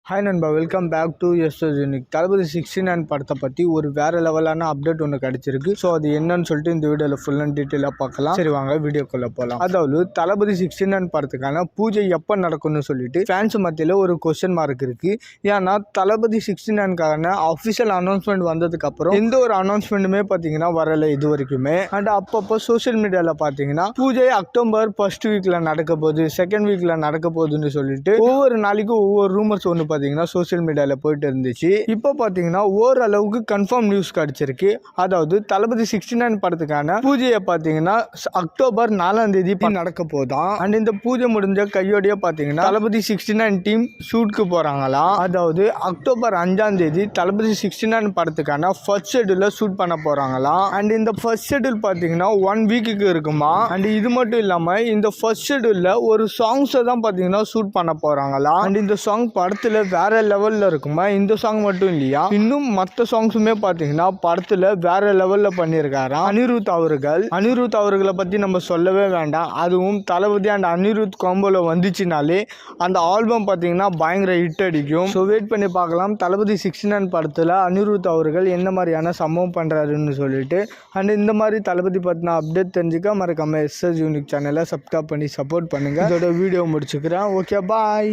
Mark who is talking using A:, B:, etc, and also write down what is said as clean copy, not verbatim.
A: Hi நண்பா, welcome back to SS unique. Thalapathy 69 படத்தை பற்றி ஒரு வேறு லெவலான அப்டேட் ஒன்று கிடச்சிருக்கு. ஸோ அது என்னன்னு சொல்லிட்டு இந்த வீடியோவில் ஃபுல் அண்ட் டீட்டெயிலாக பார்க்கலாம். சரி வாங்க வீடியோக்குள்ளே போகலாம். அதாவது தளபதி 69 படத்துக்கான பூஜை எப்போ நடக்கும்னு சொல்லிட்டு ஃபேன்ஸ் மத்தியில் ஒரு கொஸ்டின் மார்க் இருக்குது. ஏன்னா தளபதி 69க்கான அஃபிஷியல் அனௌன்ஸ்மெண்ட் வந்ததுக்கப்புறம் எந்த ஒரு அனௌன்ஸ்மெண்ட்டுமே பார்த்தீங்கன்னா வரலை இது வரைக்குமே. அண்ட் அப்பப்போ சோஷியல் மீடியாவில் பார்த்தீங்கன்னா பூஜை அக்டோபர் ஃபர்ஸ்ட் வீக்கில் நடக்க போகுது, செகண்ட் வீக்கில் நடக்க போகுதுன்னு சொல்லிட்டு ஒவ்வொரு நாளைக்கும் ஒவ்வொரு ரூமர்ஸ் ஒன்று பார்த்தீங்கன்னா சோஷியல் மீடியாவில் போயிட்டு இருந்துச்சு. இப்போ பார்த்தீங்கன்னா ஓரளவுக்கு கன்ஃபார்ம் நியூஸ் கிடைச்சிருக்கு. அதாவது தளபதி 69 படத்துக்கான பூஜையை பார்த்தீங்கன்னா அக்டோபர் 4ஆம் தேதி நடக்க போதான். அண்ட் இந்த பூஜை முடிஞ்ச கையோடையே பார்த்தீங்கன்னா தளபதி 69 டீம் ஷூட்க்கு போறாங்களாம். அதாவது அக்டோபர் 5ஆம் தேதி தளபதி 69 படத்துக்கான ஃபர்ஸ்ட் ஷெட்யூல ஷூட் பண்ண போறாங்களாம். அண்ட் இந்த ஃபர்ஸ்ட் ஷெட்யூல் பார்த்தீங்கன்னா 1 வீக்குக்கு இருக்குமா. அண்ட் இது மட்டும் இல்லாம இந்த ஃபர்ஸ்ட் ஷெட்யூல்ல ஒரு சாங்ஸை தான் பார்த்தீங்கன்னா ஷூட் பண்ண போறாங்களாம். அண்ட் இந்த சாங் படத்துல வேற லெவல்ல இருக்குமா. இந்த சாங் மட்டும் இல்லையா, இன்னும் மற்ற சாங்ஸுமே பார்த்தீங்கன்னா படத்துல வேற லெவல்ல பண்ணியிருக்காராம் அனிருத் அவர்களை பத்தி நம்ம சொல்லவே வேண்டாம். அதுவும் தளபதி அண்ட் அனிருத் காம்போல வந்துச்சுனாலே அந்த ஆல்பம் பார்த்தீங்கன்னா பயங்கர ஹிட் அடிக்கும். ஸோ வெயிட் பண்ணி பார்க்கலாம் தளபதி 69 படத்துல அனிருத் அவர்கள் என்ன மாதிரியான சம்பவம் பண்றாருன்னு சொல்லிட்டு. அண்ட் இந்த மாதிரி தளபதி பத்தின அப்டேட் தெரிஞ்சுக்க மறக்காம எஸ்எஸ் யூனிக் சேனலை சப்ஸ்கிரைப் பண்ணி சப்போர்ட் பண்ணுங்க. இதோட வீடியோ முடிச்சுக்கிறேன். ஓகே, பாய்.